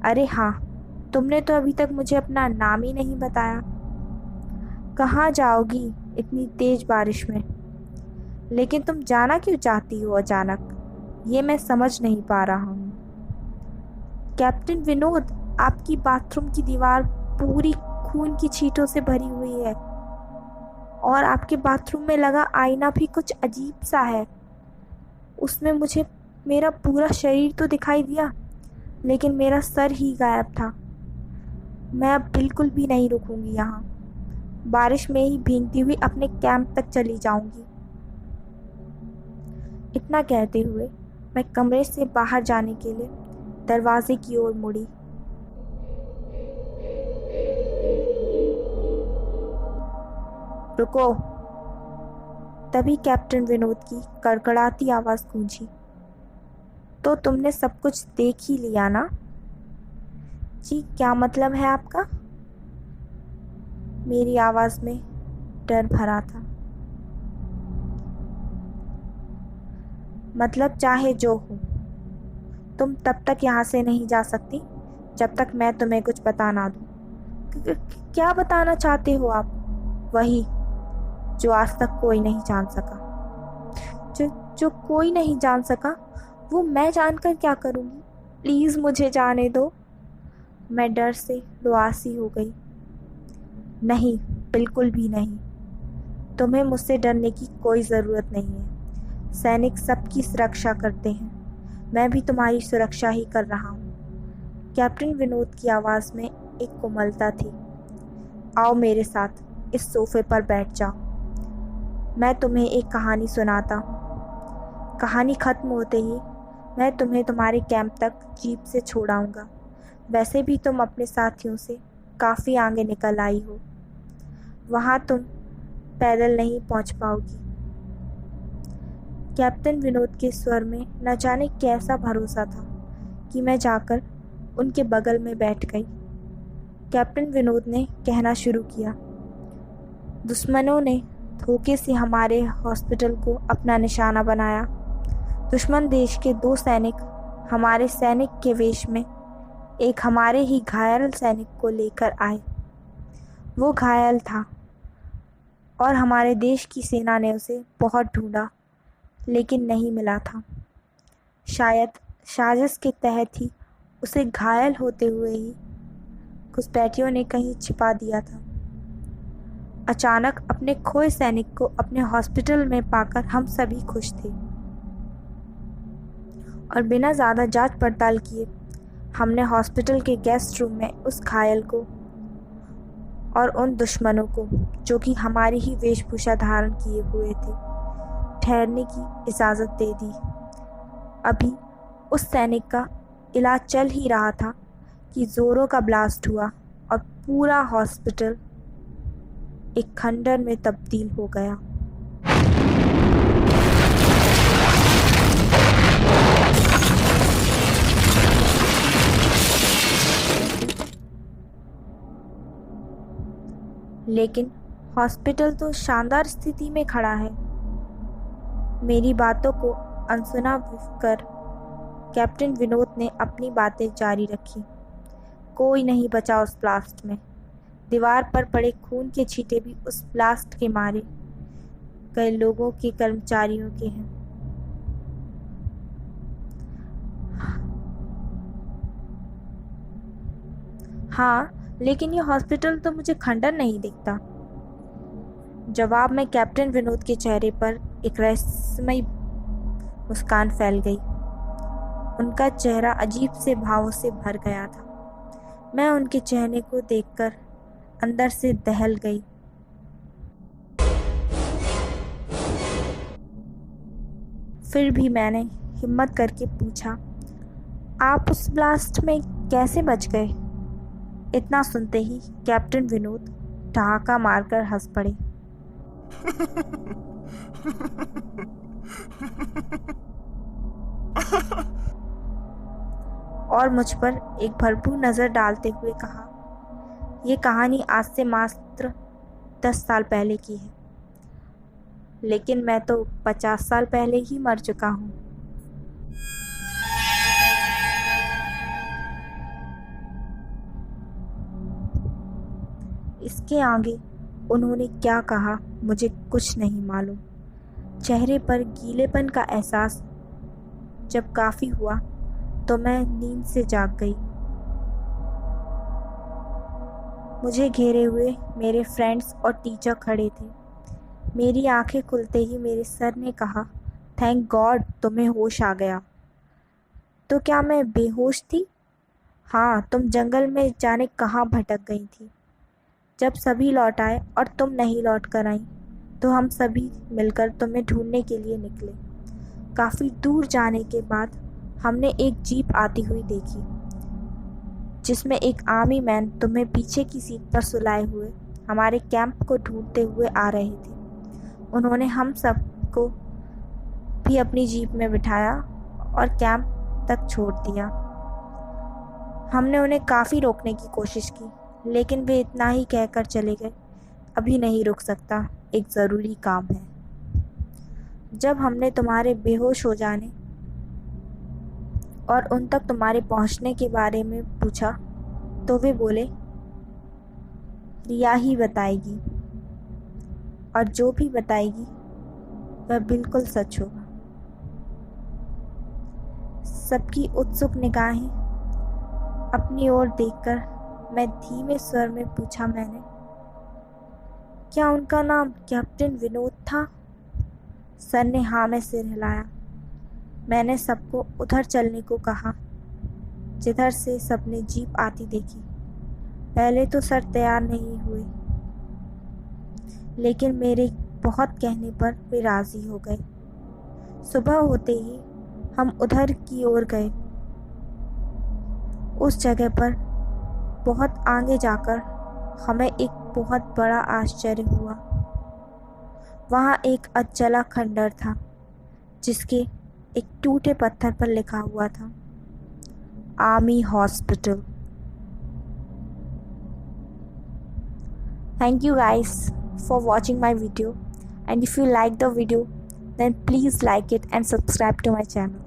अरे हाँ, तुमने तो अभी तक मुझे अपना नाम ही नहीं बताया। कहाँ जाओगी इतनी तेज बारिश में? लेकिन तुम जाना क्यों चाहती हो अचानक? ये मैं समझ नहीं पा रहा हूँ। कैप्टन विनोद, आपकी बाथरूम की दीवार पूरी खून की छींटों से भरी हुई है और आपके बाथरूम में लगा आईना भी कुछ अजीब सा है। उसमें मुझे मेरा पूरा शरीर तो दिखाई दिया, लेकिन मेरा सर ही गायब था। मैं अब बिल्कुल भी नहीं रुकूंगी यहाँ। बारिश में ही भीगती हुई अपने कैंप तक चली जाऊंगी। इतना कहते हुए मैं कमरे से बाहर जाने के लिए दरवाजे की ओर मुड़ी। रुको! तभी कैप्टन विनोद की कड़कड़ाती आवाज़ गूंजी। तो तुमने सब कुछ देख ही लिया ना? जी, क्या मतलब है आपका? मेरी आवाज़ में डर भरा था। मतलब चाहे जो हो, तुम तब तक यहाँ से नहीं जा सकती जब तक मैं तुम्हें कुछ बता ना दूँ। क्या बताना चाहते हो आप? वही जो आज तक कोई नहीं जान सका। जो जो कोई नहीं जान सका, वो मैं जानकर क्या करूँगी? प्लीज़ मुझे जाने दो। मैं डर से रुआसी हो गई। नहीं, बिल्कुल भी नहीं। तुम्हें मुझसे डरने की कोई ज़रूरत नहीं है। सैनिक सबकी सुरक्षा करते हैं। मैं भी तुम्हारी सुरक्षा ही कर रहा हूँ। कैप्टन विनोद की आवाज़ में एक कोमलता थी। आओ मेरे साथ, इस सोफे पर बैठ जाओ। मैं तुम्हें एक कहानी सुनाता हूँ। कहानी खत्म होते ही मैं तुम्हें तुम्हारे कैंप तक जीप से छोड़ाऊँगा। वैसे भी तुम अपने साथियों से काफ़ी आगे निकल आई हो। वहाँ तुम पैदल नहीं पहुँच पाओगी। कैप्टन विनोद के स्वर में न जाने कैसा भरोसा था कि मैं जाकर उनके बगल में बैठ गई। कैप्टन विनोद ने कहना शुरू किया। दुश्मनों ने धोखे से हमारे हॉस्पिटल को अपना निशाना बनाया। दुश्मन देश के 2 सैनिक हमारे सैनिक के वेश में एक हमारे ही घायल सैनिक को लेकर आए। वो घायल था और हमारे देश की सेना ने उसे बहुत ढूंढा, लेकिन नहीं मिला था। शायद साजिश के तहत ही उसे घायल होते हुए ही घुसपैठियों ने कहीं छिपा दिया था। अचानक अपने खोए सैनिक को अपने हॉस्पिटल में पाकर हम सभी खुश थे और बिना ज़्यादा जांच पड़ताल किए हमने हॉस्पिटल के गेस्ट रूम में उस घायल को और उन दुश्मनों को, जो कि हमारी ही वेशभूषा धारण किए हुए थे, ठहरने की इजाज़त दे दी। अभी उस सैनिक का इलाज चल ही रहा था कि जोरों का ब्लास्ट हुआ और पूरा हॉस्पिटल एक खंडर में तब्दील हो गया। लेकिन हॉस्पिटल तो शानदार स्थिति में खड़ा है। मेरी बातों को अनसुना कर कैप्टन विनोद ने अपनी बातें जारी रखी। कोई नहीं बचा उस ब्लास्ट में। दीवार पर पड़े खून के छींटे भी उस ब्लास्ट के मारे गए लोगों के कर्मचारियों के हैं। हाँ, लेकिन ये हॉस्पिटल तो मुझे खंडर नहीं दिखता। जवाब में कैप्टन विनोद के चेहरे पर एक रहस्यमयी मुस्कान फैल गई। उनका चेहरा अजीब से भावों से भर गया था। मैं उनके चेहरे को देखकर अंदर से दहल गई। फिर भी मैंने हिम्मत करके पूछा, आप उस ब्लास्ट में कैसे बच गए? इतना सुनते ही कैप्टन विनोद ठहाका मारकर हंस पड़े। और मुझ पर एक भरपूर नज़र डालते हुए कहा, ये कहानी आज से मात्र 10 साल पहले की है, लेकिन मैं तो 50 साल पहले ही मर चुका हूँ। इसके आगे उन्होंने क्या कहा मुझे कुछ नहीं मालूम। चेहरे पर गीलेपन का एहसास जब काफ़ी हुआ तो मैं नींद से जाग गई। मुझे घेरे हुए मेरे फ्रेंड्स और टीचर खड़े थे। मेरी आंखें खुलते ही मेरे सर ने कहा, थैंक गॉड तुम्हें होश आ गया। तो क्या मैं बेहोश थी? हाँ, तुम जंगल में जाने कहाँ भटक गई थी। जब सभी लौट आए और तुम नहीं लौट कर आई तो हम सभी मिलकर तुम्हें ढूंढने के लिए निकले। काफ़ी दूर जाने के बाद हमने एक जीप आती हुई देखी जिसमें एक आर्मी मैन तुम्हें पीछे की सीट पर सुलाए हुए हमारे कैंप को ढूंढते हुए आ रहे थे। उन्होंने हम सबको भी अपनी जीप में बिठाया और कैंप तक छोड़ दिया। हमने उन्हें काफ़ी रोकने की कोशिश की लेकिन वे इतना ही कहकर चले गए, अभी नहीं रुक सकता, एक ज़रूरी काम है। जब हमने तुम्हारे बेहोश हो जाने और उन तक तुम्हारे पहुंचने के बारे में पूछा तो वे बोले, रिया ही बताएगी और जो भी बताएगी वह बिल्कुल सच होगा। सबकी उत्सुक निगाहें अपनी ओर देखकर मैं धीमे स्वर में पूछा मैंने, क्या उनका नाम कैप्टन विनोद था? सर ने हाँ में सिर हिलाया। मैंने सबको उधर चलने को कहा जिधर से सबने जीप आती देखी। पहले तो सर तैयार नहीं हुए लेकिन मेरे बहुत कहने पर वे राज़ी हो गए। सुबह होते ही हम उधर की ओर गए। उस जगह पर बहुत आगे जाकर हमें एक बहुत बड़ा आश्चर्य हुआ। वहाँ एक अधजला खंडर था जिसके एक टूटे पत्थर पर लिखा हुआ था, army hospital. Thank you guys for watching my video, and if you like the video then please like it and subscribe to my channel.